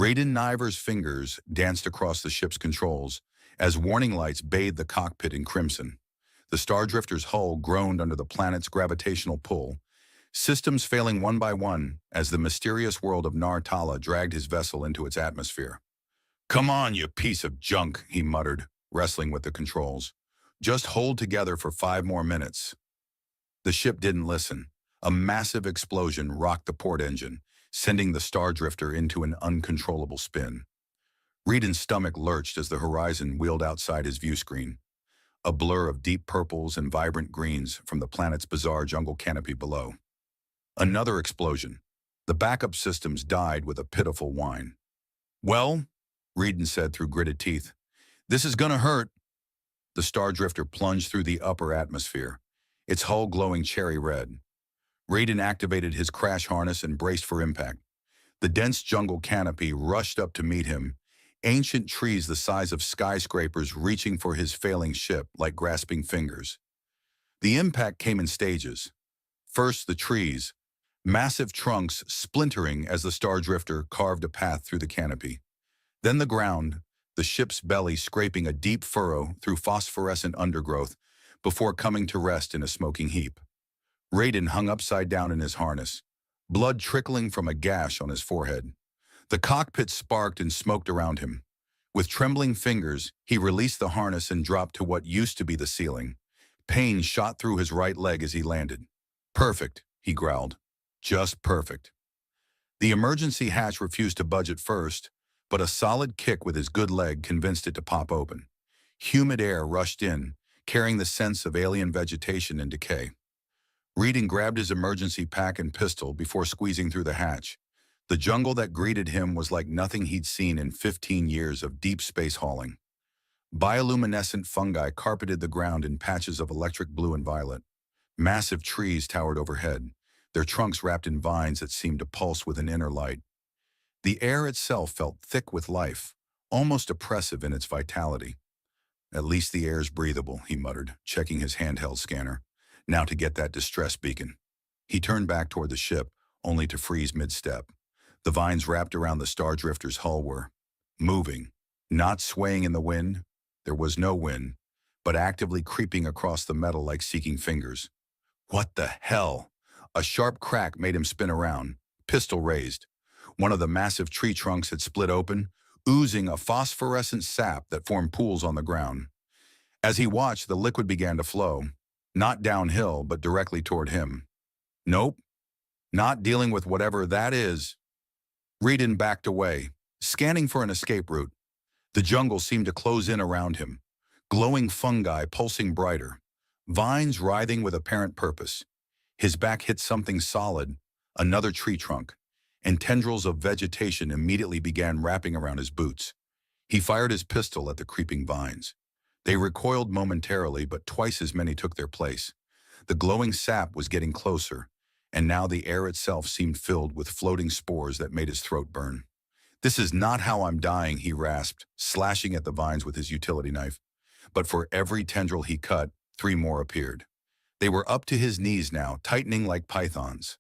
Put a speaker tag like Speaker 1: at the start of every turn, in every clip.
Speaker 1: Raiden Niver's fingers danced across the ship's controls as warning lights bathed the cockpit in crimson. The Star Drifter's hull groaned under the planet's gravitational pull, systems failing one by one as the mysterious world of Nar-Tala dragged his vessel into its atmosphere. "Come on, you piece of junk," he muttered, wrestling with the controls. "Just hold together for 5 more minutes." The ship didn't listen. A massive explosion rocked the port engine, sending the Star Drifter into an uncontrollable spin. Reedon's stomach lurched as the horizon wheeled outside his view screen, a blur of deep purples and vibrant greens from the planet's bizarre jungle canopy below. Another explosion. The backup systems died with a pitiful whine. "Well," Reedon said through gritted teeth, "this is gonna hurt." The Star Drifter plunged through the upper atmosphere, its hull glowing cherry red. Reedon activated his crash harness and braced for impact. The dense jungle canopy rushed up to meet him, ancient trees the size of skyscrapers reaching for his failing ship like grasping fingers. The impact came in stages. First, the trees, massive trunks splintering as the Star Drifter carved a path through the canopy. Then the ground, the ship's belly scraping a deep furrow through phosphorescent undergrowth before coming to rest in a smoking heap. Raiden hung upside down in his harness, blood trickling from a gash on his forehead. The cockpit sparked and smoked around him. With trembling fingers, he released the harness and dropped to what used to be the ceiling. Pain shot through his right leg as he landed. "Perfect," he growled. "Just perfect." The emergency hatch refused to budge at first, but a solid kick with his good leg convinced it to pop open. Humid air rushed in, carrying the sense of alien vegetation and decay. Reedon grabbed his emergency pack and pistol before squeezing through the hatch. The jungle that greeted him was like nothing he'd seen in 15 years of deep space hauling. Bioluminescent fungi carpeted the ground in patches of electric blue and violet. Massive trees towered overhead, their trunks wrapped in vines that seemed to pulse with an inner light. The air itself felt thick with life, almost oppressive in its vitality. "At least the air's breathable," he muttered, checking his handheld scanner. "Now to get that distress beacon." He turned back toward the ship, only to freeze mid-step. The vines wrapped around the Star Drifter's hull were moving, not swaying in the wind. There was no wind, but actively creeping across the metal like seeking fingers. What the hell? A sharp crack made him spin around, pistol raised. One of the massive tree trunks had split open, oozing a phosphorescent sap that formed pools on the ground. As he watched, the liquid began to flow, not downhill, but directly toward him. "Nope, not dealing with whatever that is." Reedon backed away, scanning for an escape route. The jungle seemed to close in around him, glowing fungi pulsing brighter, vines writhing with apparent purpose. His back hit something solid, another tree trunk, and tendrils of vegetation immediately began wrapping around his boots. He fired his pistol at the creeping vines. They recoiled momentarily, but twice as many took their place. The glowing sap was getting closer, and now the air itself seemed filled with floating spores that made his throat burn. "This is not how I'm dying," he rasped, slashing at the vines with his utility knife. But for every tendril he cut, 3 more appeared. They were up to his knees now, tightening like pythons.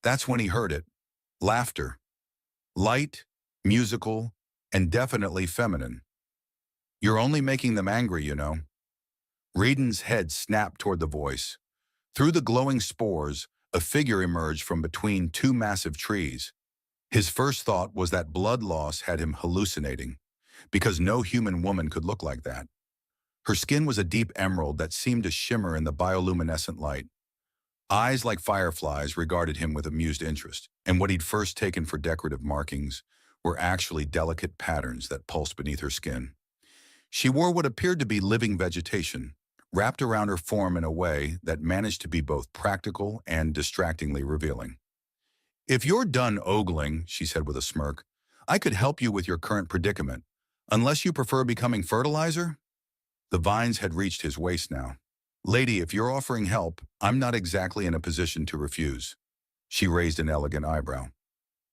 Speaker 1: That's when he heard it. Laughter. Light, musical, and definitely feminine. "You're only making them angry, you know." Reedon's head snapped toward the voice. Through the glowing spores, a figure emerged from between 2 massive trees. His first thought was that blood loss had him hallucinating, because no human woman could look like that. Her skin was a deep emerald that seemed to shimmer in the bioluminescent light. Eyes like fireflies regarded him with amused interest, and what he'd first taken for decorative markings were actually delicate patterns that pulsed beneath her skin. She wore what appeared to be living vegetation, wrapped around her form in a way that managed to be both practical and distractingly revealing. "If you're done ogling," she said with a smirk, "I could help you with your current predicament, unless you prefer becoming fertilizer?" The vines had reached his waist now. "Lady, if you're offering help, I'm not exactly in a position to refuse." She raised an elegant eyebrow.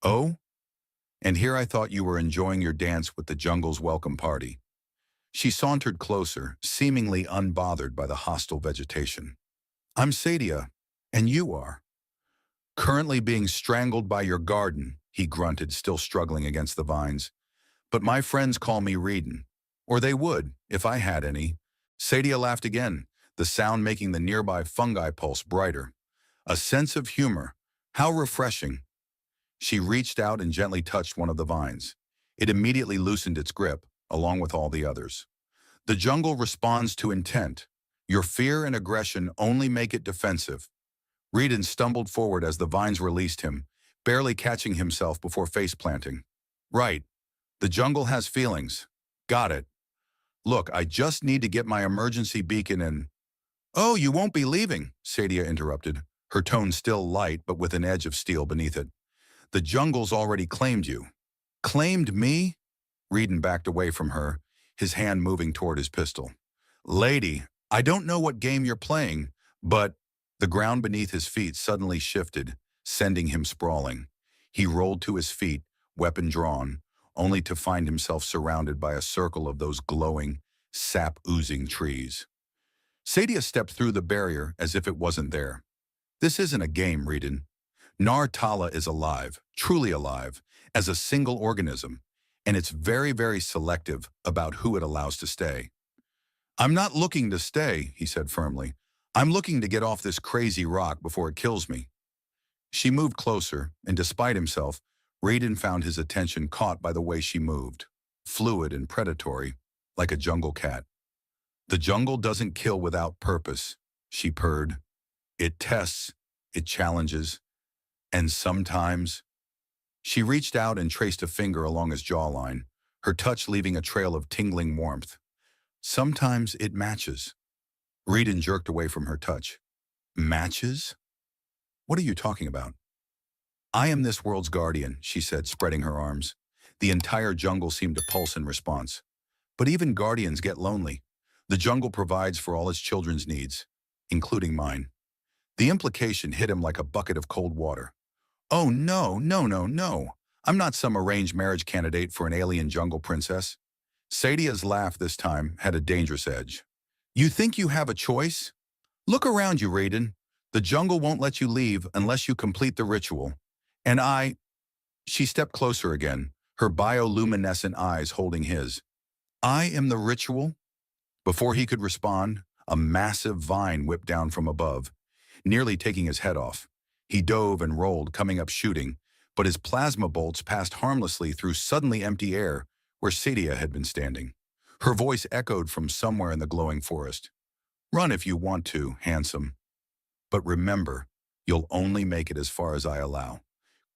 Speaker 1: "Oh? And here I thought you were enjoying your dance with the jungle's welcome party." She sauntered closer, seemingly unbothered by the hostile vegetation. "I'm Sadia, and you are." "Currently being strangled by your garden," he grunted, still struggling against the vines. But my friends call me Reedin. Or they would, if I had any. Sadia laughed again, the sound making the nearby fungi pulse brighter. A sense of humor. How refreshing. She reached out and gently touched one of the vines. It immediately loosened its grip, along with all the others. The jungle responds to intent. Your fear and aggression only make it defensive. Reedin stumbled forward as the vines released him, barely catching himself before face-planting. Right. The jungle has feelings. Got it. Look, I just need to get my emergency beacon in. Oh, you won't be leaving, Sadia interrupted, her tone still light but with an edge of steel beneath it. The jungle's already claimed you. Claimed me? Reedin backed away from her, his hand moving toward his pistol. Lady, I don't know what game you're playing, but the ground beneath his feet suddenly shifted, sending him sprawling. He rolled to his feet, weapon drawn, only to find himself surrounded by a circle of those glowing, sap-oozing trees. Sadia stepped through the barrier as if it wasn't there. This isn't a game, Reedin. Nar Tala is alive, truly alive, as a single organism, and it's very, very selective about who it allows to stay. I'm not looking to stay, he said firmly. I'm looking to get off this crazy rock before it kills me. She moved closer, and despite himself, Reedin found his attention caught by the way she moved, fluid and predatory, like a jungle cat. The jungle doesn't kill without purpose, she purred. It tests, it challenges, and sometimes... She reached out and traced a finger along his jawline, her touch leaving a trail of tingling warmth. Sometimes it matches. Reedin jerked away from her touch. Matches? What are you talking about? I am this world's guardian, she said, spreading her arms. The entire jungle seemed to pulse in response. But even guardians get lonely. The jungle provides for all its children's needs, including mine. The implication hit him like a bucket of cold water. Oh, no, no, no, no. I'm not some arranged marriage candidate for an alien jungle princess. Sadia's laugh this time had a dangerous edge. You think you have a choice? Look around you, Reedin. The jungle won't let you leave unless you complete the ritual. And She stepped closer again, her bioluminescent eyes holding his. I am the ritual? Before he could respond, a massive vine whipped down from above, nearly taking his head off. He dove and rolled, coming up shooting, but his plasma bolts passed harmlessly through suddenly empty air where Sadia had been standing. Her voice echoed from somewhere in the glowing forest. Run if you want to, handsome. But remember, you'll only make it as far as I allow.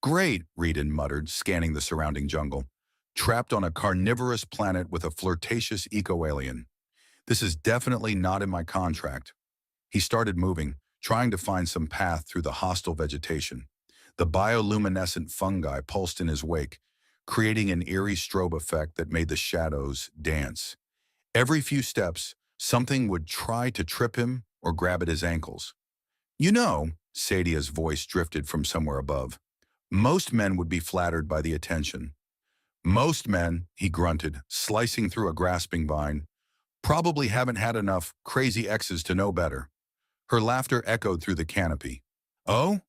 Speaker 1: Great, Reedin muttered, scanning the surrounding jungle. Trapped on a carnivorous planet with a flirtatious eco-alien. This is definitely not in my contract. He started moving, trying to find some path through the hostile vegetation. The bioluminescent fungi pulsed in his wake, creating an eerie strobe effect that made the shadows dance. Every few steps, something would try to trip him or grab at his ankles. You know, Sadia's voice drifted from somewhere above. Most men would be flattered by the attention. Most men, he grunted, slicing through a grasping vine, probably haven't had enough crazy exes to know better. Her laughter echoed through the canopy. Oh?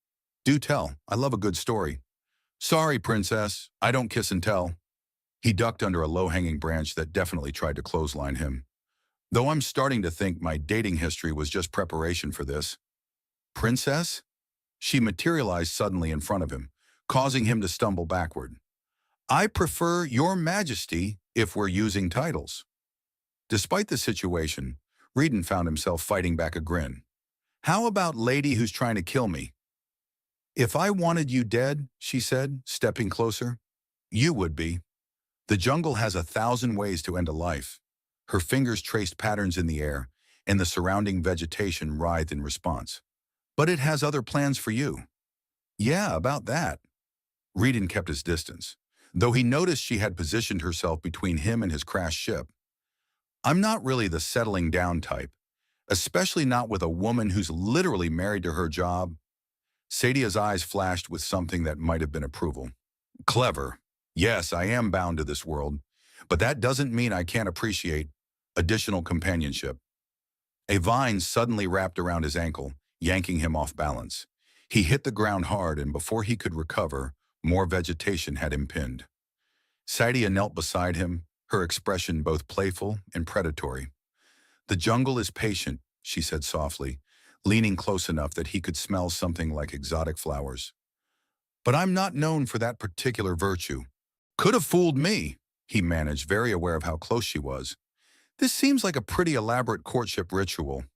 Speaker 1: Do tell. I love a good story. Sorry, princess. I don't kiss and tell. He ducked under a low-hanging branch that definitely tried to clothesline him. Though I'm starting to think my dating history was just preparation for this. Princess? She materialized suddenly in front of him, causing him to stumble backward. I prefer your majesty if we're using titles. Despite the situation, Reedin found himself fighting back a grin. How about lady who's trying to kill me? If I wanted you dead, she said, stepping closer, you would be. The jungle has 1,000 ways to end a life. Her fingers traced patterns in the air, and the surrounding vegetation writhed in response. But it has other plans for you. Yeah, about that. Reedin kept his distance, though he noticed she had positioned herself between him and his crashed ship. I'm not really the settling down type, especially not with a woman who's literally married to her job. Sadia's eyes flashed with something that might have been approval. Clever. Yes, I am bound to this world, but that doesn't mean I can't appreciate additional companionship. A vine suddenly wrapped around his ankle, yanking him off balance. He hit the ground hard, and before he could recover, More vegetation had impended. Sadia knelt beside him, her expression both playful and predatory. "The jungle is patient," she said softly, leaning close enough that he could smell something like exotic flowers. "But I'm not known for that particular virtue." "Could have fooled me," he managed, very aware of how close she was. "This seems like a pretty elaborate courtship ritual."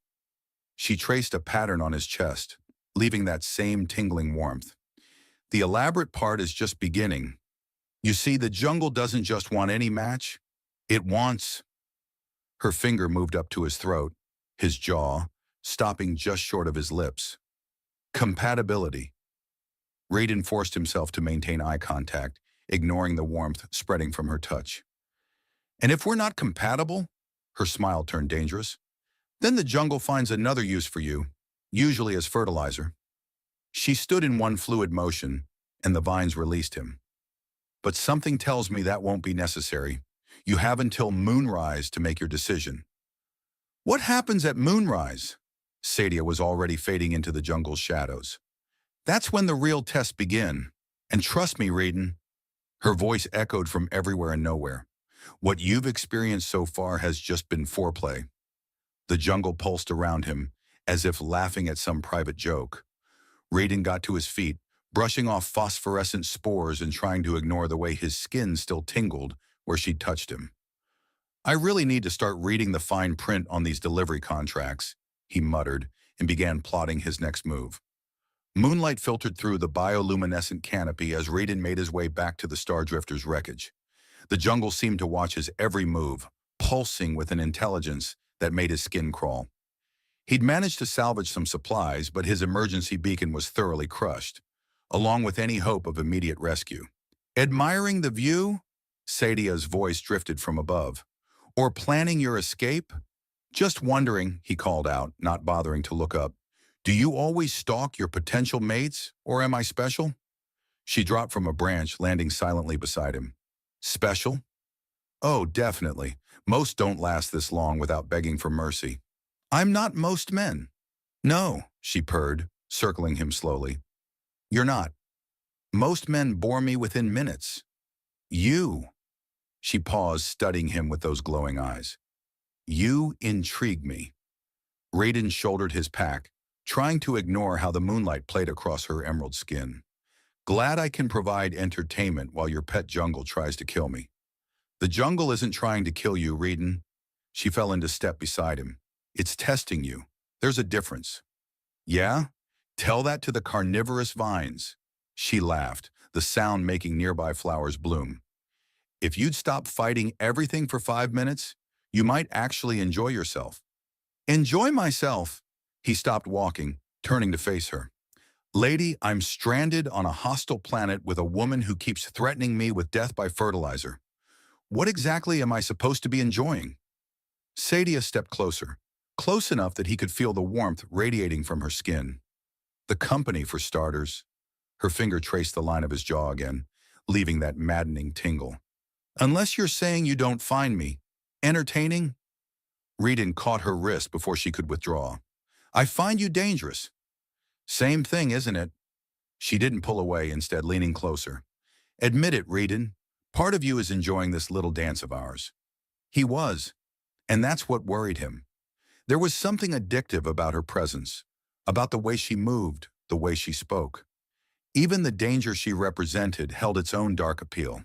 Speaker 1: She traced a pattern on his chest, leaving that same tingling warmth. "The elaborate part is just beginning. You see, the jungle doesn't just want any match. It wants—" Her finger moved up to his throat, his jaw, stopping just short of his lips. "Compatibility." Raiden forced himself to maintain eye contact, ignoring the warmth spreading from her touch. "And if we're not compatible," her smile turned dangerous, "then the jungle finds another use for you, usually as fertilizer." She stood in one fluid motion, and the vines released him. "But something tells me that won't be necessary. You have until moonrise to make your decision." "What happens at moonrise?" Sadia was already fading into the jungle's shadows. "That's when the real tests begin. And trust me, Raiden." Her voice echoed from everywhere and nowhere. "What you've experienced so far has just been foreplay." The jungle pulsed around him, as if laughing at some private joke. Raiden got to his feet, brushing off phosphorescent spores and trying to ignore the way his skin still tingled where she touched him. "I really need to start reading the fine print on these delivery contracts," he muttered, and began plotting his next move. Moonlight filtered through the bioluminescent canopy as Raiden made his way back to the Star Drifter's wreckage. The jungle seemed to watch his every move, pulsing with an intelligence that made his skin crawl. He'd managed to salvage some supplies, but his emergency beacon was thoroughly crushed, along with any hope of immediate rescue. "Admiring the view?" Sadia's voice drifted from above. "Or planning your escape?" "Just wondering," he called out, not bothering to look up. "Do you always stalk your potential mates, or am I special?" She dropped from a branch, landing silently beside him. "Special?" "Oh, definitely. Most don't last this long without begging for mercy." "I'm not most men." "No," she purred, circling him slowly. "You're not. Most men bore me within minutes. You—" She paused, studying him with those glowing eyes. "You intrigue me." Raiden shouldered his pack, trying to ignore how the moonlight played across her emerald skin. "Glad I can provide entertainment while your pet jungle tries to kill me." "The jungle isn't trying to kill you, Raiden." She fell into step beside him. "It's testing you. There's a difference." "Yeah? Tell that to the carnivorous vines." She laughed, the sound making nearby flowers bloom. "If you'd stop fighting everything for 5 minutes, you might actually enjoy yourself." "Enjoy myself?" He stopped walking, turning to face her. "Lady, I'm stranded on a hostile planet with a woman who keeps threatening me with death by fertilizer. What exactly am I supposed to be enjoying?" Sadia stepped closer, close enough that he could feel the warmth radiating from her skin. "The company, for starters." Her finger traced the line of his jaw again, leaving that maddening tingle. "Unless you're saying you don't find me entertaining?" Raiden caught her wrist before she could withdraw. "I find you dangerous." "Same thing, isn't it?" She didn't pull away, instead leaning closer. "Admit it, Raiden. Part of you is enjoying this little dance of ours." He was, and that's what worried him. There was something addictive about her presence, about the way she moved, the way she spoke. Even the danger she represented held its own dark appeal.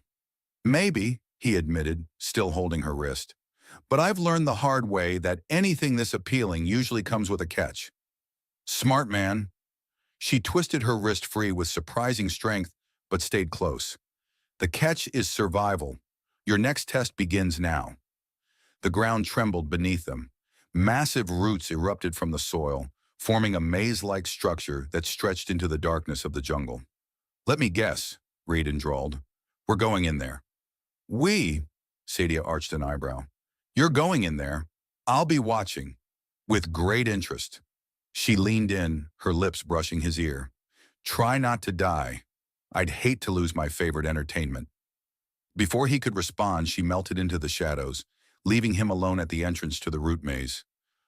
Speaker 1: "Maybe," he admitted, still holding her wrist. "But I've learned the hard way that anything this appealing usually comes with a catch." "Smart man." She twisted her wrist free with surprising strength, but stayed close. "The catch is survival. Your next test begins now." The ground trembled beneath them. Massive roots erupted from the soil, forming a maze-like structure that stretched into the darkness of the jungle. "Let me guess," Raiden drawled. "We're going in there." "We?" Sadia arched an eyebrow. "You're going in there. I'll be watching." "With great interest." She leaned in, her lips brushing his ear. "Try not to die. I'd hate to lose my favorite entertainment." Before he could respond, she melted into the shadows, leaving him alone at the entrance to the root maze.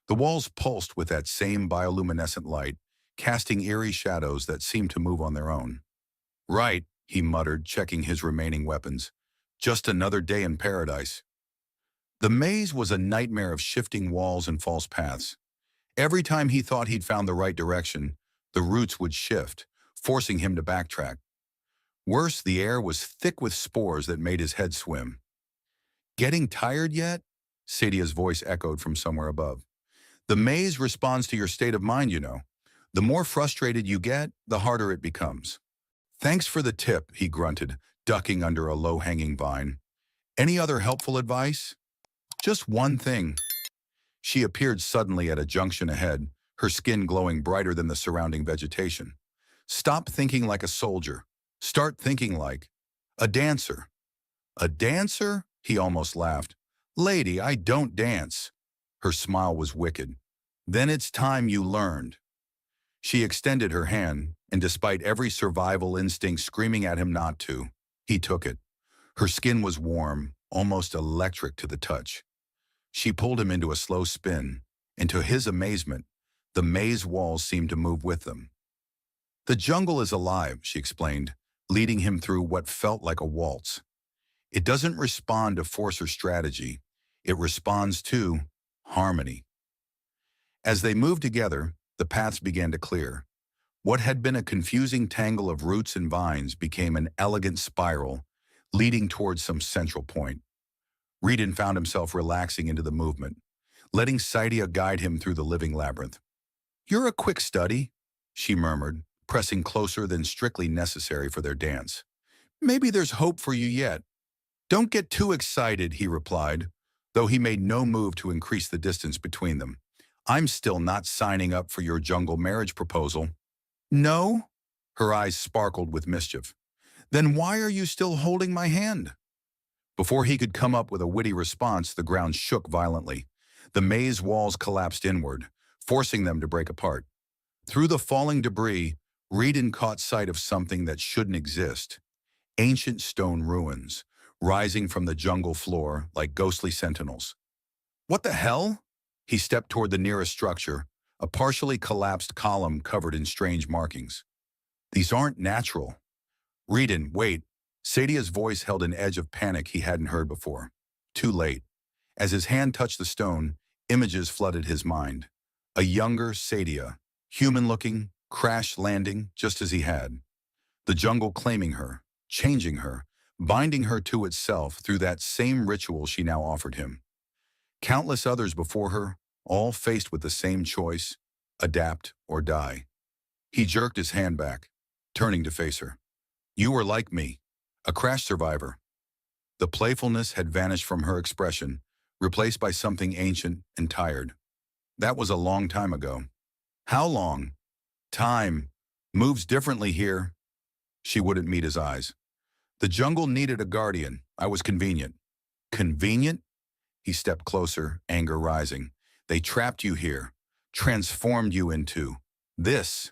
Speaker 1: The walls pulsed with that same bioluminescent light, casting eerie shadows that seemed to move on their own. "Right," he muttered, checking his remaining weapons. Just another day in paradise. The maze was a nightmare of shifting walls and false paths. Every time he thought he'd found the right direction, the routes would shift, forcing him to backtrack. Worse, the air was thick with spores that made his head swim. Getting tired yet? Sadia's voice echoed from somewhere above. The maze responds to your state of mind, you know. The more frustrated you get, the harder it becomes. Thanks for the tip, he grunted, ducking under a low-hanging vine. Any other helpful advice? Just one thing. She appeared suddenly at a junction ahead, her skin glowing brighter than the surrounding vegetation. Stop thinking like a soldier. Start thinking like a dancer. A dancer? He almost laughed. Lady, I don't dance. Her smile was wicked. Then it's time you learned. She extended her hand, and despite every survival instinct screaming at him not to, he took it. Her skin was warm, almost electric to the touch. She pulled him into a slow spin, and to his amazement, the maze walls seemed to move with them. The jungle is alive, she explained, leading him through what felt like a waltz. It doesn't respond to force or strategy. It responds to harmony. As they moved together, the paths began to clear. What had been a confusing tangle of roots and vines became an elegant spiral, leading towards some central point. Reedon found himself relaxing into the movement, letting Saidia guide him through the living labyrinth. You're a quick study, she murmured, pressing closer than strictly necessary for their dance. Maybe there's hope for you yet. Don't get too excited, he replied, though he made no move to increase the distance between them. I'm still not signing up for your jungle marriage proposal. No? Her eyes sparkled with mischief. Then why are you still holding my hand? Before he could come up with a witty response, the ground shook violently. The maze walls collapsed inward, forcing them to break apart. Through the falling debris, Reedon caught sight of something that shouldn't exist. Ancient stone ruins, rising from the jungle floor like ghostly sentinels. What the hell? He stepped toward the nearest structure, a partially collapsed column covered in strange markings. These aren't natural. Reedon, wait. Sadia's voice held an edge of panic he hadn't heard before. Too late. As his hand touched the stone, images flooded his mind. A younger Saidia, human-looking, crash-landing just as he had. The jungle claiming her, changing her, binding her to itself through that same ritual she now offered him. Countless others before her, all faced with the same choice, adapt or die. He jerked his hand back, turning to face her. You were like me, a crash survivor. The playfulness had vanished from her expression, replaced by something ancient and tired. That was a long time ago. How long? Time moves differently here. She wouldn't meet his eyes. The jungle needed a guardian. I was convenient. Convenient? He stepped closer, anger rising. They trapped you here, transformed you into this.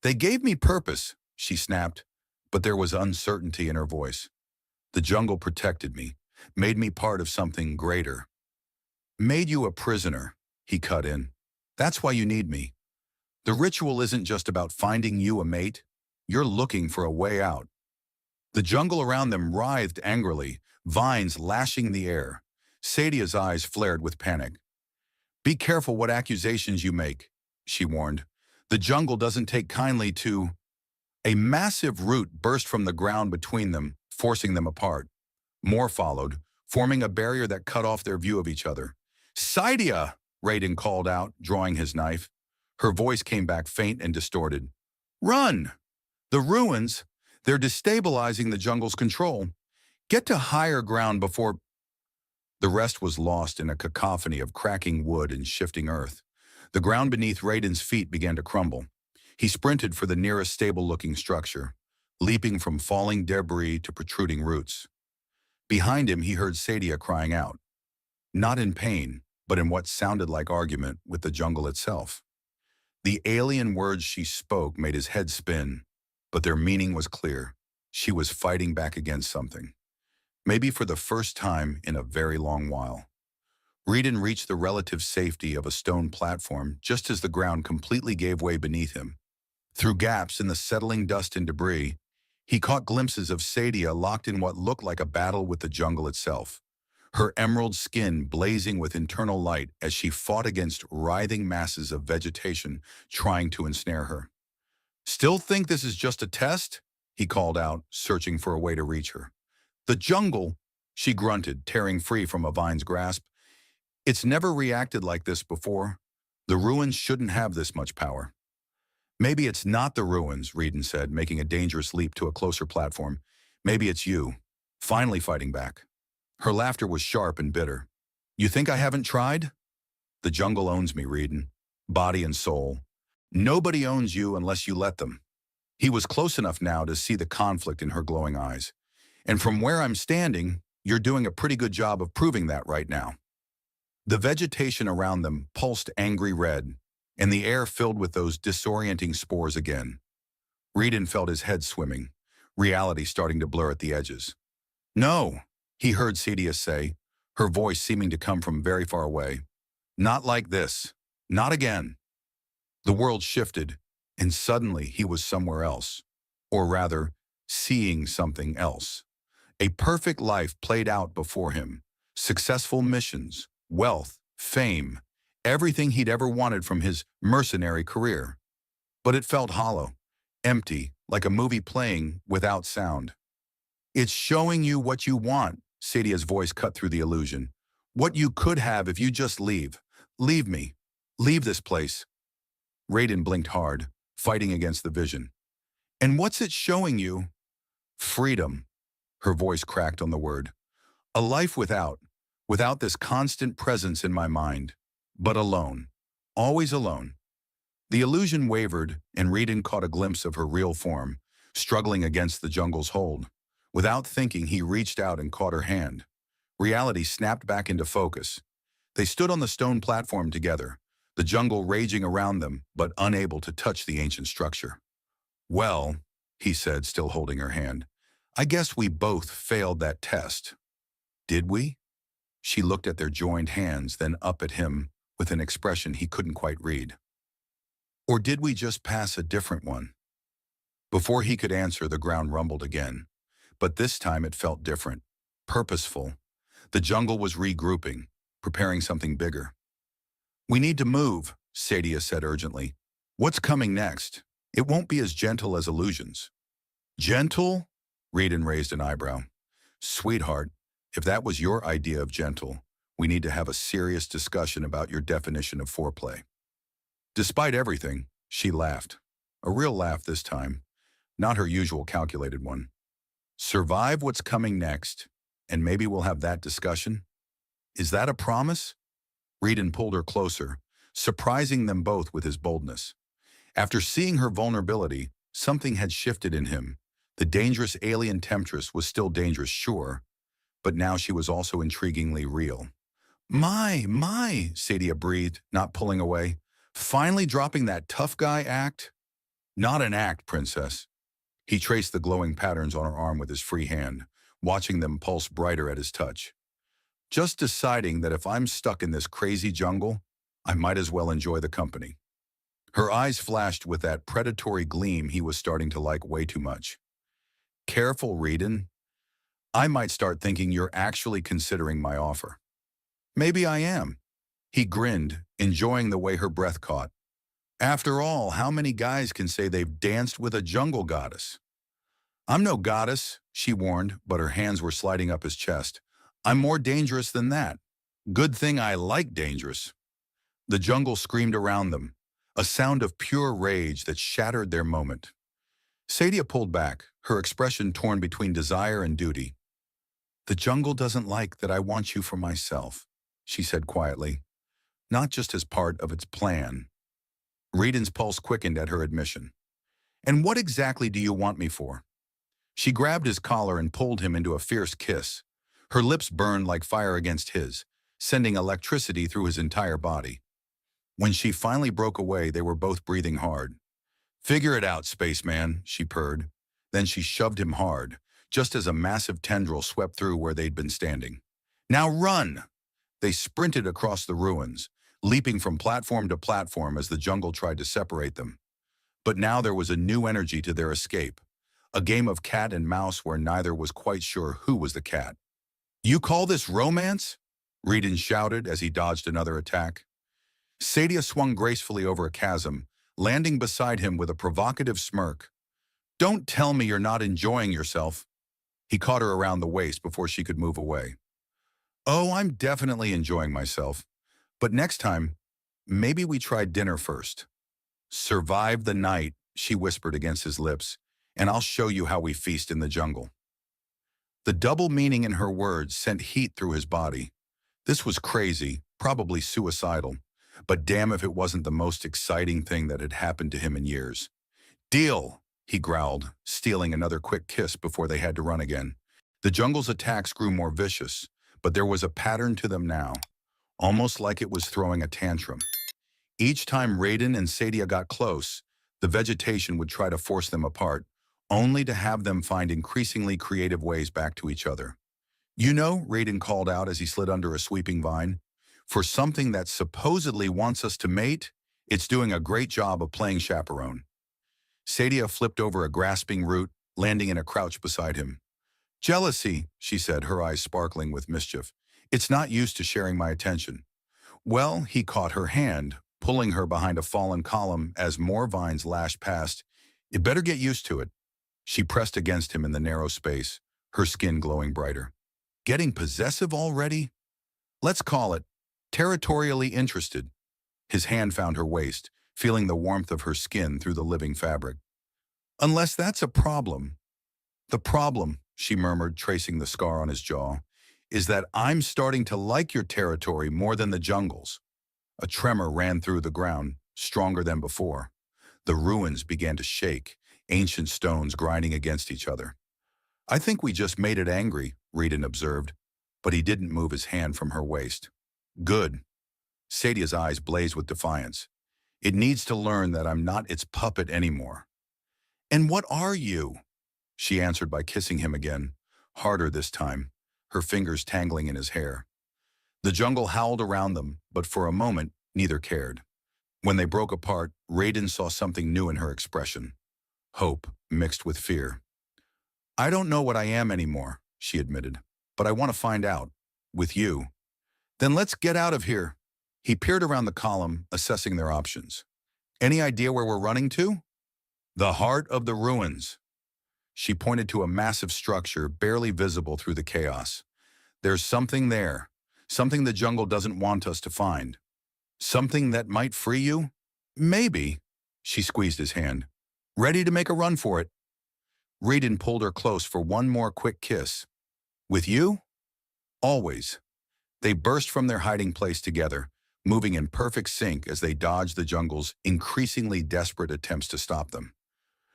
Speaker 1: They gave me purpose, she snapped, but there was uncertainty in her voice. The jungle protected me, made me part of something greater. Made you a prisoner, he cut in. That's why you need me. The ritual isn't just about finding you a mate. You're looking for a way out. The jungle around them writhed angrily, vines lashing the air. Sadia's eyes flared with panic. Be careful what accusations you make, she warned. The jungle doesn't take kindly to... A massive root burst from the ground between them, forcing them apart. More followed, forming a barrier that cut off their view of each other. Saidia! Reedon called out, drawing his knife. Her voice came back faint and distorted. Run! The ruins, they're destabilizing the jungle's control. Get to higher ground before... The rest was lost in a cacophony of cracking wood and shifting earth. The ground beneath Reedon's feet began to crumble. He sprinted for the nearest stable-looking structure, leaping from falling debris to protruding roots. Behind him, he heard Saidia crying out. Not in pain, but in what sounded like argument with the jungle itself. The alien words she spoke made his head spin, but their meaning was clear. She was fighting back against something. Maybe for the first time in a very long while. Reedon reached the relative safety of a stone platform just as the ground completely gave way beneath him. Through gaps in the settling dust and debris, He caught glimpses of Sadia locked in what looked like a battle with the jungle itself, her emerald skin blazing with internal light as she fought against writhing masses of vegetation trying to ensnare her. "Still think this is just a test?" he called out, searching for a way to reach her. "The jungle," she grunted, tearing free from a vine's grasp. "It's never reacted like this before. The ruins shouldn't have this much power." "Maybe it's not the ruins," Reedon said, making a dangerous leap to a closer platform. "Maybe it's you, finally fighting back." Her laughter was sharp and bitter. "You think I haven't tried?" "The jungle owns me, Reedon, body and soul. Nobody owns you unless you let them." He was close enough now to see the conflict in her glowing eyes. "And from where I'm standing, you're doing a pretty good job of proving that right now." The vegetation around them pulsed angry red, and the air filled with those disorienting spores again. Reedon felt his head swimming, reality starting to blur at the edges. "No," he heard Sadia say, her voice seeming to come from very far away. "Not like this. Not again." The world shifted, and suddenly he was somewhere else. Or rather, seeing something else. A perfect life played out before him. Successful missions, wealth, fame, everything he'd ever wanted from his mercenary career. But it felt hollow, empty, like a movie playing without sound. "It's showing you what you want," Sadia's voice cut through the illusion. "What you could have if you just leave. Leave me. Leave this place." Raiden blinked hard, fighting against the vision. "And what's it showing you?" "Freedom." Her voice cracked on the word. "A life without this constant presence in my mind. But alone. Always alone." The illusion wavered, and Reedon caught a glimpse of her real form, struggling against the jungle's hold. Without thinking, he reached out and caught her hand. Reality snapped back into focus. They stood on the stone platform together, the jungle raging around them, but unable to touch the ancient structure. "Well," he said, still holding her hand, "I guess we both failed that test." "Did we?" She looked at their joined hands, then up at him with an expression he couldn't quite read. "Or did we just pass a different one?" Before he could answer, the ground rumbled again. But this time it felt different, purposeful. The jungle was regrouping, preparing something bigger. "We need to move," Sadia said urgently. "What's coming next? It won't be as gentle as illusions." "Gentle?" Reedon raised an eyebrow. "Sweetheart, if that was your idea of gentle, we need to have a serious discussion about your definition of foreplay." Despite everything, she laughed. A real laugh this time, not her usual calculated one. "Survive what's coming next, and maybe we'll have that discussion? Is that a promise?" Reedon pulled her closer, surprising them both with his boldness. After seeing her vulnerability, something had shifted in him. The dangerous alien Temptress was still dangerous, sure, but now she was also intriguingly real. My, Sadia breathed, not pulling away. "Finally dropping that tough guy act?" "Not an act, princess." He traced the glowing patterns on her arm with his free hand, watching them pulse brighter at his touch. "Just deciding that if I'm stuck in this crazy jungle, I might as well enjoy the company." Her eyes flashed with that predatory gleam he was starting to like way too much. "Careful, Reedon. I might start thinking you're actually considering my offer." "Maybe I am." He grinned, enjoying the way her breath caught. "After all, how many guys can say they've danced with a jungle goddess?" "I'm no goddess," she warned, but her hands were sliding up his chest. "I'm more dangerous than that. Good thing I like dangerous." The jungle screamed around them, a sound of pure rage that shattered their moment. Sadia pulled back, her expression torn between desire and duty. "The jungle doesn't like that I want you for myself," she said quietly. "Not just as part of its plan." Reedon's pulse quickened at her admission. "And what exactly do you want me for?" She grabbed his collar and pulled him into a fierce kiss. Her lips burned like fire against his, sending electricity through his entire body. When she finally broke away, they were both breathing hard. "Figure it out, spaceman," she purred. Then she shoved him hard, just as a massive tendril swept through where they'd been standing. "Now run!" They sprinted across the ruins, leaping from platform to platform as the jungle tried to separate them. But now there was a new energy to their escape, a game of cat and mouse where neither was quite sure who was the cat. "You call this romance?" Reedon shouted as he dodged another attack. Sadia swung gracefully over a chasm, landing beside him with a provocative smirk. "Don't tell me you're not enjoying yourself." He caught her around the waist before she could move away. "Oh, I'm definitely enjoying myself. But next time, maybe we try dinner first." "Survive the night," she whispered against his lips, "and I'll show you how we feast in the jungle." The double meaning in her words sent heat through his body. This was crazy, probably suicidal, but damn if it wasn't the most exciting thing that had happened to him in years. "Deal," he growled, stealing another quick kiss before they had to run again. The jungle's attacks grew more vicious, but there was a pattern to them now, almost like it was throwing a tantrum. Each time Raiden and Sadia got close, the vegetation would try to force them apart, only to have them find increasingly creative ways back to each other. "You know," Raiden called out as he slid under a sweeping vine, "for something that supposedly wants us to mate, it's doing a great job of playing chaperone." Sadia flipped over a grasping root, landing in a crouch beside him. "Jealousy," she said, her eyes sparkling with mischief. "It's not used to sharing my attention." "Well," he caught her hand, pulling her behind a fallen column as more vines lashed past. "You better get used to it." She pressed against him in the narrow space, her skin glowing brighter. "Getting possessive already?" "Let's call it territorially interested." His hand found her waist, feeling the warmth of her skin through the living fabric. "Unless that's a problem." "The problem," she murmured, tracing the scar on his jaw, "is that I'm starting to like your territory more than the jungle's." A tremor ran through the ground, stronger than before. The ruins began to shake, ancient stones grinding against each other. "I think we just made it angry," Reedon observed, but he didn't move his hand from her waist. "Good." Sadia's eyes blazed with defiance. "It needs to learn that I'm not its puppet anymore." "And what are you?" She answered by kissing him again, harder this time, her fingers tangling in his hair. The jungle howled around them, but for a moment, neither cared. When they broke apart, Raiden saw something new in her expression. Hope mixed with fear. "I don't know what I am anymore," she admitted, "but I want to find out. With you." "Then let's get out of here." He peered around the column, assessing their options. "Any idea where we're running to?" "The heart of the ruins." She pointed to a massive structure barely visible through the chaos. "There's something there, something the jungle doesn't want us to find. Something that might free you?" "Maybe." She squeezed his hand. "Ready to make a run for it." Raiden pulled her close for one more quick kiss. "With you?" "Always." They burst from their hiding place together, moving in perfect sync as they dodged the jungle's increasingly desperate attempts to stop them.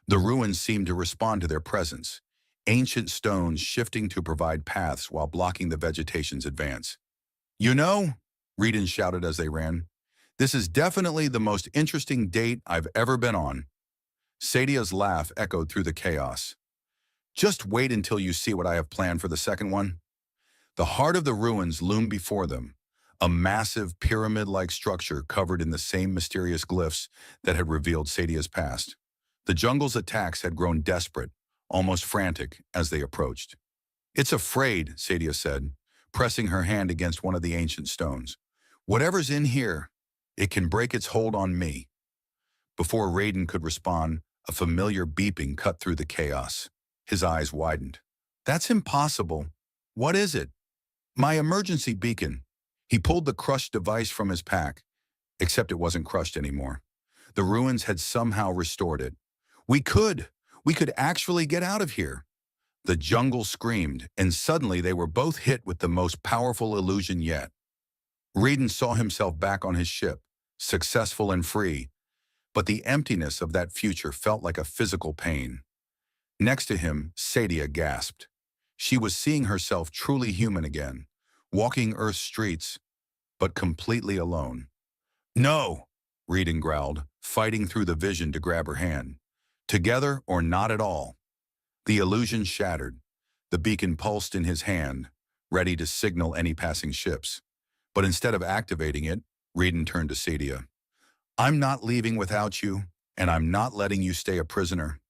Speaker 1: The ruins seemed to respond to their presence, ancient stones shifting to provide paths while blocking the vegetation's advance. "You know," Reedon shouted as they ran, "this is definitely the most interesting date I've ever been on." Sadia's laugh echoed through the chaos. "Just wait until you see what I have planned for the second one." The heart of the ruins loomed before them, a massive pyramid-like structure covered in the same mysterious glyphs that had revealed Sadia's past. The jungle's attacks had grown desperate, almost frantic, as they approached. "It's afraid," Sadia said, pressing her hand against one of the ancient stones. "Whatever's in here, it can break its hold on me." Before Raiden could respond, a familiar beeping cut through the chaos. His eyes widened. "That's impossible. What is it?" "My emergency beacon." He pulled the crushed device from his pack, except it wasn't crushed anymore. The ruins had somehow restored it. We could actually get out of here." The jungle screamed, and suddenly they were both hit with the most powerful illusion yet. Raiden saw himself back on his ship, successful and free, but the emptiness of that future felt like a physical pain. Next to him, Sadia gasped. She was seeing herself truly human again, walking Earth's streets, but completely alone. "No," Raiden growled, fighting through the vision to grab her hand. "Together or not at all." The illusion shattered. The beacon pulsed in his hand, ready to signal any passing ships. But instead of activating it, Raiden turned to Sadia. "I'm not leaving without you, and I'm not letting you stay a prisoner."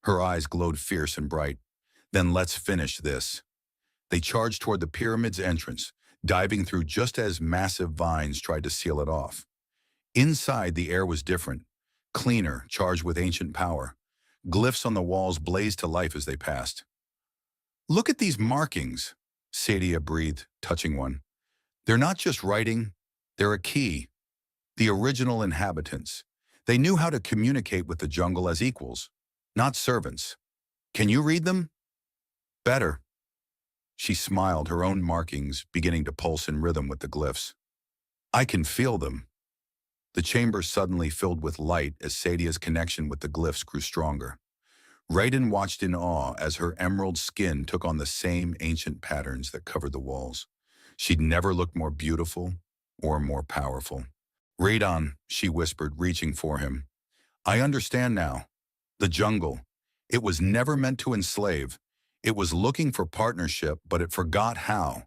Speaker 1: Her eyes glowed fierce and bright. Then let's finish this. They charged toward the pyramid's entrance, diving through just as massive vines tried to seal it off. Inside, the air was different, cleaner, charged with ancient power. Glyphs on the walls blazed to life as they passed. Look at these markings, Sadia breathed, touching one. They're not just writing, they're a key. The original inhabitants. They knew how to communicate with the jungle as equals, not servants. Can you read them? Better. She smiled, her own markings beginning to pulse in rhythm with the glyphs. I can feel them. The chamber suddenly filled with light as Sadia's connection with the glyphs grew stronger. Raiden watched in awe as her emerald skin took on the same ancient patterns that covered the walls. She'd never looked more beautiful or more powerful. Raiden, she whispered, reaching for him. I understand now. The jungle. It was never meant to enslave. It was looking for partnership, but it forgot how.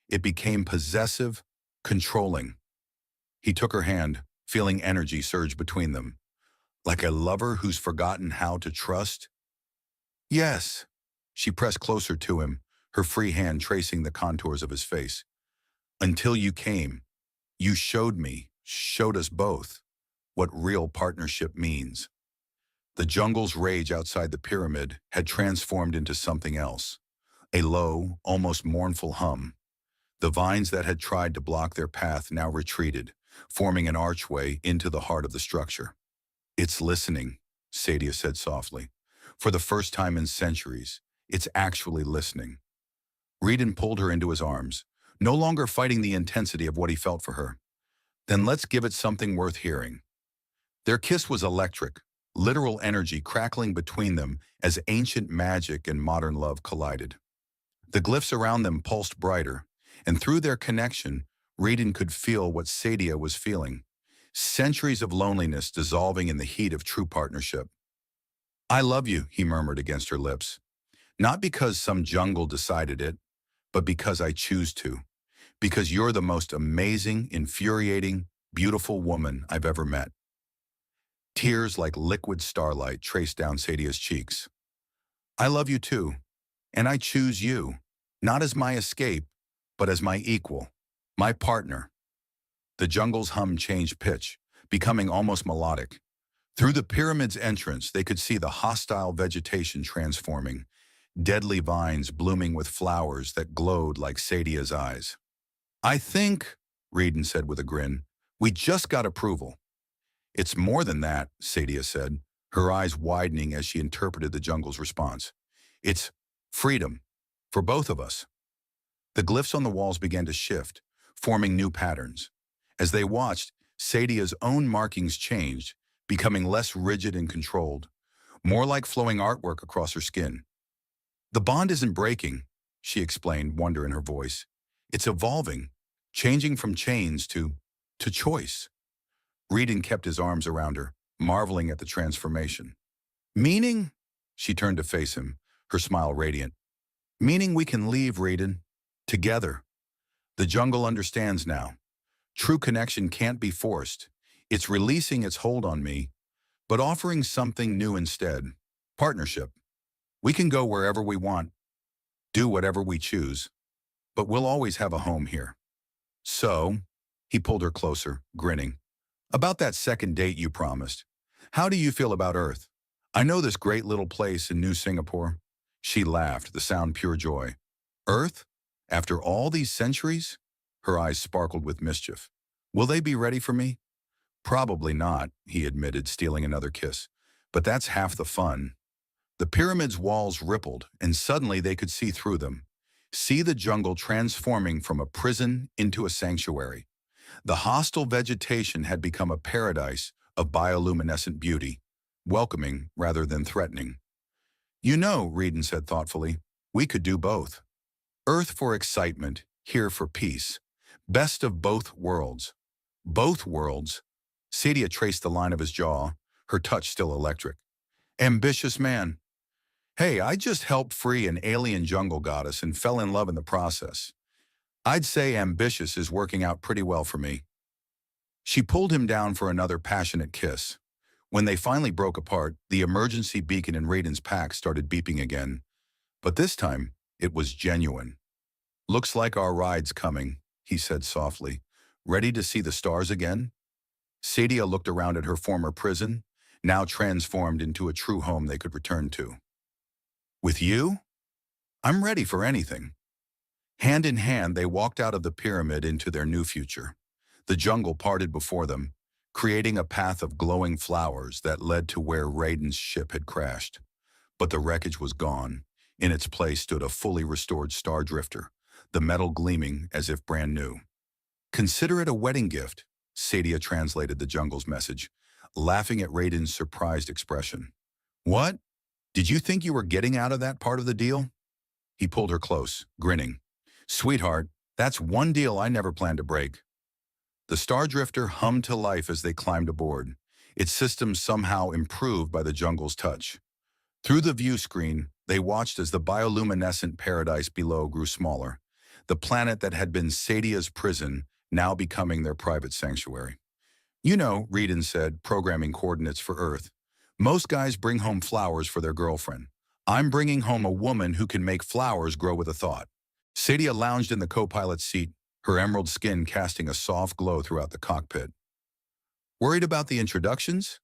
Speaker 1: It became possessive, controlling. He took her hand, feeling energy surge between them. Like a lover who's forgotten how to trust? Yes. She pressed closer to him, her free hand tracing the contours of his face. Until you came, you showed me, showed us both, what real partnership means. The jungle's rage outside the pyramid had transformed into something else. A low, almost mournful hum. The vines that had tried to block their path now retreated, forming an archway into the heart of the structure. It's listening, Sadia said softly. For the first time in centuries, it's actually listening. Reedon pulled her into his arms, no longer fighting the intensity of what he felt for her. Then let's give it something worth hearing. Their kiss was electric, literal energy crackling between them as ancient magic and modern love collided. The glyphs around them pulsed brighter, and through their connection, Reedon could feel what Sadia was feeling. Centuries of loneliness dissolving in the heat of true partnership. I love you, he murmured against her lips. Not because some jungle decided it, but because I choose to. Because you're the most amazing, infuriating, beautiful woman I've ever met. Tears like liquid starlight traced down Sadia's cheeks. I love you too, and I choose you, not as my escape, but as my equal, my partner. The jungle's hum changed pitch, becoming almost melodic. Through the pyramid's entrance, they could see the hostile vegetation transforming, deadly vines blooming with flowers that glowed like Sadia's eyes. I think, Reedon said with a grin, we just got approval. It's more than that, Sadia said, her eyes widening as she interpreted the jungle's response. It's freedom, for both of us. The glyphs on the walls began to shift, forming new patterns. As they watched, Sadia's own markings changed, becoming less rigid and controlled, more like flowing artwork across her skin. The bond isn't breaking, she explained, wonder in her voice. It's evolving, changing from chains to choice. Reedon kept his arms around her, marveling at the transformation. Meaning? She turned to face him, her smile radiant. Meaning we can leave, Reedon. Together. The jungle understands now. True connection can't be forced. It's releasing its hold on me, but offering something new instead. Partnership. We can go wherever we want, do whatever we choose, but we'll always have a home here. So, he pulled her closer, grinning. About that second date you promised. How do you feel about Earth? I know this great little place in New Singapore. She laughed, the sound pure joy. Earth? After all these centuries? Her eyes sparkled with mischief. Will they be ready for me? Probably not, he admitted, stealing another kiss. But that's half the fun. The pyramid's walls rippled, and suddenly they could see through them. See the jungle transforming from a prison into a sanctuary. The hostile vegetation had become a paradise of bioluminescent beauty, welcoming rather than threatening. You know, Reedon said thoughtfully, we could do both. Earth for excitement, here for peace. Best of both worlds. Both worlds. Sadia traced the line of his jaw, her touch still electric. Ambitious man. Hey, I just helped free an alien jungle goddess and fell in love in the process. I'd say ambitious is working out pretty well for me. She pulled him down for another passionate kiss. When they finally broke apart, the emergency beacon in Raiden's pack started beeping again. But this time, it was genuine. "Looks like our ride's coming," he said softly. "Ready to see the stars again?" Sadia looked around at her former prison, now transformed into a true home they could return to. "With you? I'm ready for anything." Hand in hand, they walked out of the pyramid into their new future. The jungle parted before them, creating a path of glowing flowers that led to where Raiden's ship had crashed. But the wreckage was gone. In its place stood a fully restored star drifter, the metal gleaming as if brand new. "Consider it a wedding gift," Sadia translated the jungle's message, laughing at Raiden's surprised expression. "What? Did you think you were getting out of that part of the deal?" He pulled her close, grinning. "Sweetheart, that's one deal I never planned to break." The star drifter hummed to life as they climbed aboard, its systems somehow improved by the jungle's touch. Through the view screen, they watched as the bioluminescent paradise below grew smaller, the planet that had been Sadia's prison now becoming their private sanctuary. "You know," Reedon said, programming coordinates for Earth, "most guys bring home flowers for their girlfriend. I'm bringing home a woman who can make flowers grow with a thought." Sadia lounged in the co-pilot's seat, her emerald skin casting a soft glow throughout the cockpit. "Worried about the introductions?"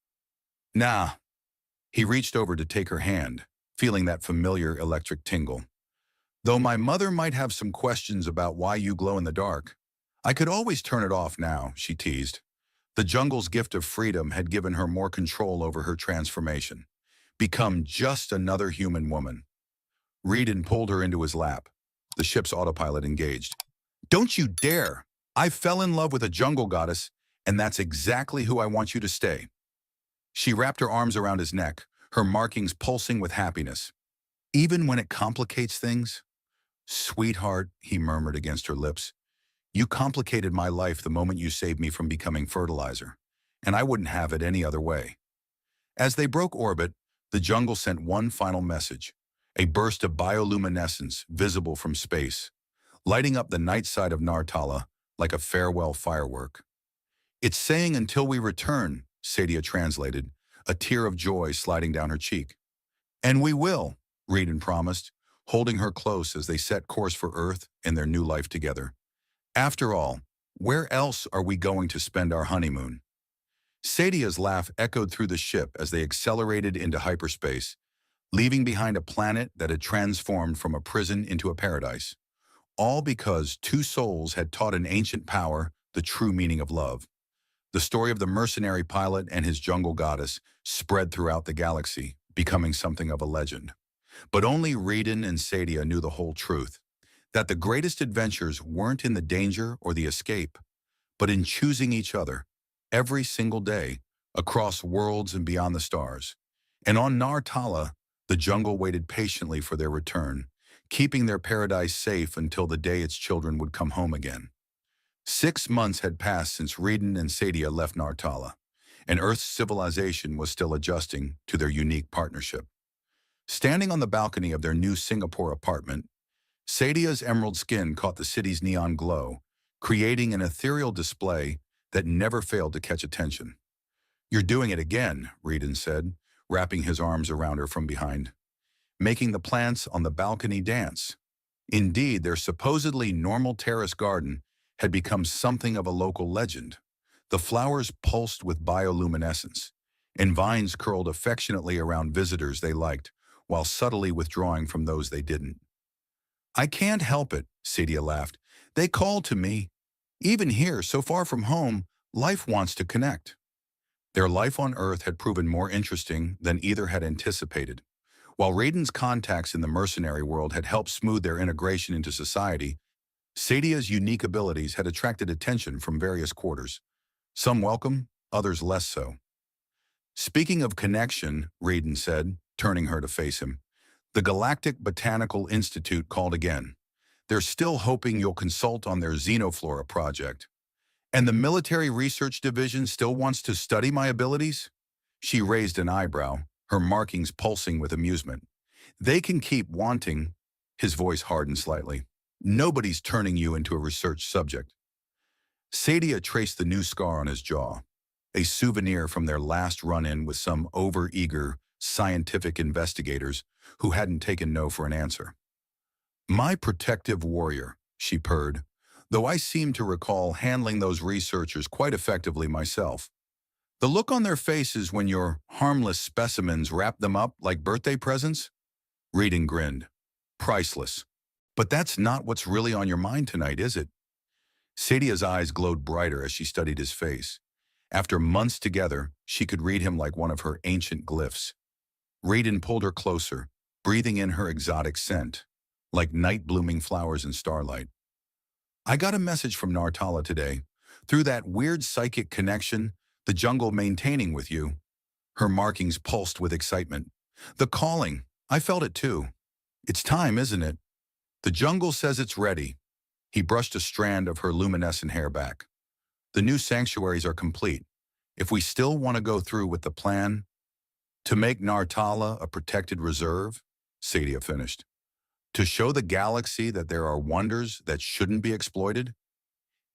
Speaker 1: "Nah." He reached over to take her hand, feeling that familiar electric tingle. "Though my mother might have some questions about why you glow in the dark. I could always turn it off now," she teased. The jungle's gift of freedom had given her more control over her transformation. Become just another human woman. Reedon pulled her into his lap. The ship's autopilot engaged. "Don't you dare! I fell in love with a jungle goddess, and that's exactly who I want you to stay." She wrapped her arms around his neck, her markings pulsing with happiness. "Even when it complicates things?" "Sweetheart," he murmured against her lips, "you complicated my life the moment you saved me from becoming fertilizer, and I wouldn't have it any other way." As they broke orbit, the jungle sent one final message, a burst of bioluminescence visible from space, lighting up the night side of Nartala like a farewell firework. "It's saying until we return," Sadia translated, a tear of joy sliding down her cheek. "And we will," Reedon promised, holding her close as they set course for Earth and their new life together. "After all, where else are we going to spend our honeymoon?" Sadia's laugh echoed through the ship as they accelerated into hyperspace, leaving behind a planet that had transformed from a prison into a paradise. All because two souls had taught an ancient power the true meaning of love. The story of the mercenary pilot and his jungle goddess spread throughout the galaxy, becoming something of a legend. But only Reedon and Sadia knew the whole truth, that the greatest adventures weren't in the danger or the escape, but in choosing each other, every single day, across worlds and beyond the stars. And on Nartala, the jungle waited patiently for their return, keeping their paradise safe until the day its children would come home again. 6 months had passed since Reedon and Sadia left Nartala, and Earth's civilization was still adjusting to their unique partnership. Standing on the balcony of their new Singapore apartment, Sadia's emerald skin caught the city's neon glow, creating an ethereal display that never failed to catch attention. "You're doing it again," Reedon said, wrapping his arms around her from behind. "Making the plants on the balcony dance." Indeed, their supposedly normal terrace garden had become something of a local legend. The flowers pulsed with bioluminescence, and vines curled affectionately around visitors they liked, while subtly withdrawing from those they didn't. "I can't help it," Sadia laughed. "They call to me. Even here, so far from home, life wants to connect." Their life on Earth had proven more interesting than either had anticipated. While Raiden's contacts in the mercenary world had helped smooth their integration into society, Sadia's unique abilities had attracted attention from various quarters. Some welcome, others less so. "Speaking of connection," Reedon said, turning her to face him, "the Galactic Botanical Institute called again. They're still hoping you'll consult on their Xenoflora project. And the Military Research Division still wants to study my abilities?" She raised an eyebrow, her markings pulsing with amusement. "They can keep wanting." His voice hardened slightly. "Nobody's turning you into a research subject." Sadia traced the new scar on his jaw. a souvenir from their last run-in with some over-eager scientific investigators who hadn't taken no for an answer. "My protective warrior," she purred, though I seem to recall handling those researchers quite effectively myself. The look on their faces when your harmless specimens wrapped them up like birthday presents? Reedon grinned. "Priceless. But that's not what's really on your mind tonight, is it?" Sadia's eyes glowed brighter as she studied his face. After months together, she could read him like one of her ancient glyphs. Reedon pulled her closer, breathing in her exotic scent, like night-blooming flowers in starlight. "I got a message from Nartala today. Through that weird psychic connection, the jungle maintaining with you." Her markings pulsed with excitement. "The calling. I felt it too. It's time, isn't it? The jungle says it's ready." He brushed a strand of her luminescent hair back. "The new sanctuaries are complete. If we still want to go through with the plan to make Nartala a protected reserve," Sadia finished, "to show the galaxy that there are wonders that shouldn't be exploited."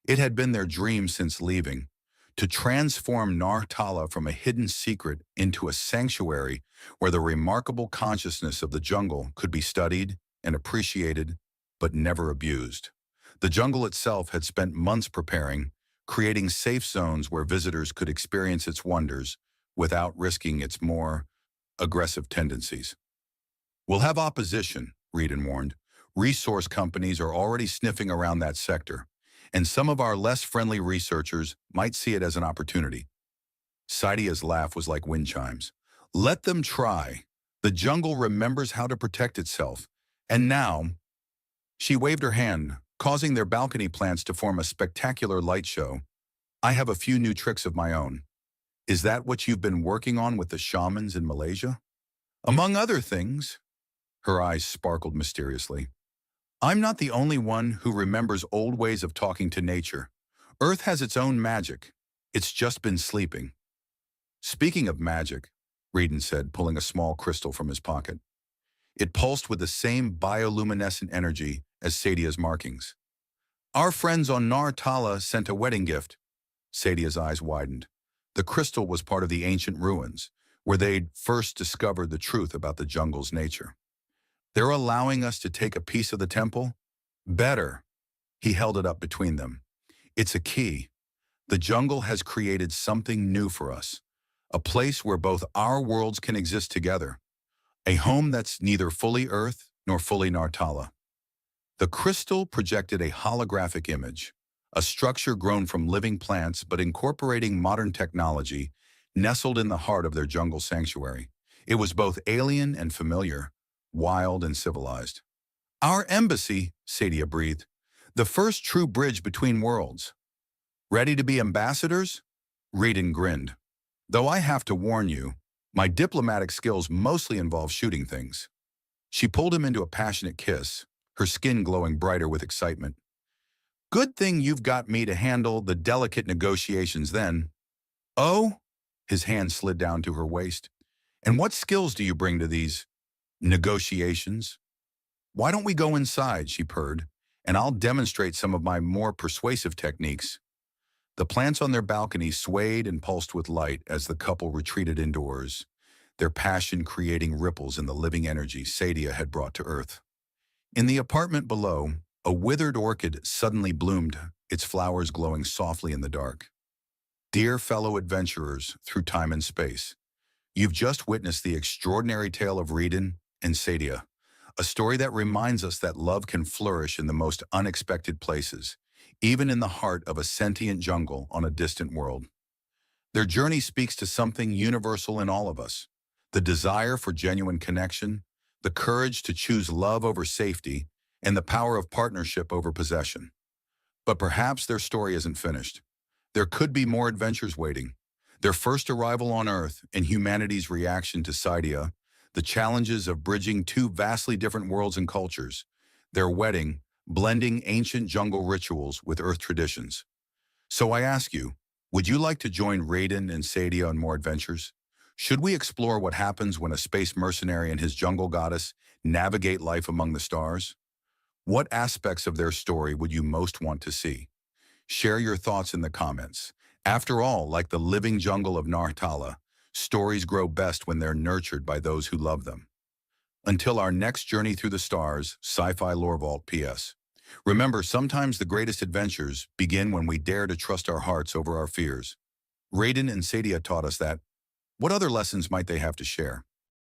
Speaker 1: It had been their dream since leaving, to transform Nartala from a hidden secret into a sanctuary where the remarkable consciousness of the jungle could be studied and appreciated, but never abused. The jungle itself had spent months preparing, creating safe zones where visitors could experience its wonders without risking its more aggressive tendencies. "We'll have opposition," Reedon warned. "Resource companies are already sniffing around that sector, and some of our less friendly researchers might see it as an opportunity." Sadia's laugh was like wind chimes. "Let them try. The jungle remembers how to protect itself. And now," she waved her hand, causing their balcony plants to form a spectacular light show, "I have a few new tricks of my own." "Is that what you've been working on with the shamans in Malaysia?" "Among other things." Her eyes sparkled mysteriously. "I'm not the only one who remembers old ways of talking to nature. Earth has its own magic. It's just been sleeping." "Speaking of magic," Reedon said, pulling a small crystal from his pocket. It pulsed with the same bioluminescent energy as Sadia's markings. "Our friends on Nartala sent a wedding gift." Sadia's eyes widened. The crystal was part of the ancient ruins, where they'd first discovered the truth about the jungle's nature. "They're allowing us to take a piece of the temple?" "Better." He held it up between them. "It's a key. The jungle has created something new for us, a place where both our worlds can exist together, a home that's neither fully Earth nor fully Nartala." The crystal projected a holographic image, a structure grown from living plants but incorporating modern technology, nestled in the heart of their jungle sanctuary. It was both alien and familiar, wild and civilized. "Our embassy," Sadia breathed, "the first true bridge between worlds." "Ready to be ambassadors?" Reedon grinned. "Though I have to warn you, my diplomatic skills mostly involve shooting things." She pulled him into a passionate kiss, her skin glowing brighter with excitement. "Good thing you've got me to handle the delicate negotiations then." "Oh?" His hand slid down to her waist. "And what skills do you bring to these negotiations?" "Why don't we go inside," she purred, "and I'll demonstrate some of my more persuasive techniques." The plants on their balcony swayed and pulsed with light as the couple retreated indoors, their passion creating ripples in the living energy Sadia had brought to Earth. In the apartment below, a withered orchid suddenly bloomed, its flowers glowing softly in the dark. "Dear fellow adventurers through time and space, you've just witnessed the extraordinary tale of Reedon and Sadia, a story that reminds us that love can flourish in the most unexpected places, even in the heart of a sentient jungle on a distant world. Their journey speaks to something universal in all of us, the desire for genuine connection, the courage to choose love over safety, and the power of partnership over possession. But perhaps their story isn't finished. There could be more adventures waiting. Their first arrival on Earth and humanity's reaction to Sadia, the challenges of bridging two vastly different worlds and cultures, their wedding, blending ancient jungle rituals with Earth traditions. So I ask you, would you like to join Reedon and Sadia on more adventures? Should we explore what happens when a space mercenary and his jungle goddess navigate life among the stars? What aspects of their story would you most want to see? Share your thoughts in the comments. After all, like the living jungle of Nartala, stories grow best when they're nurtured by those who love them. Until our next journey through the stars, Sci-Fi Lore Vault PS. Remember, sometimes the greatest adventures begin when we dare to trust our hearts over our fears. Raiden and Sadia taught us that. What other lessons might they have to share?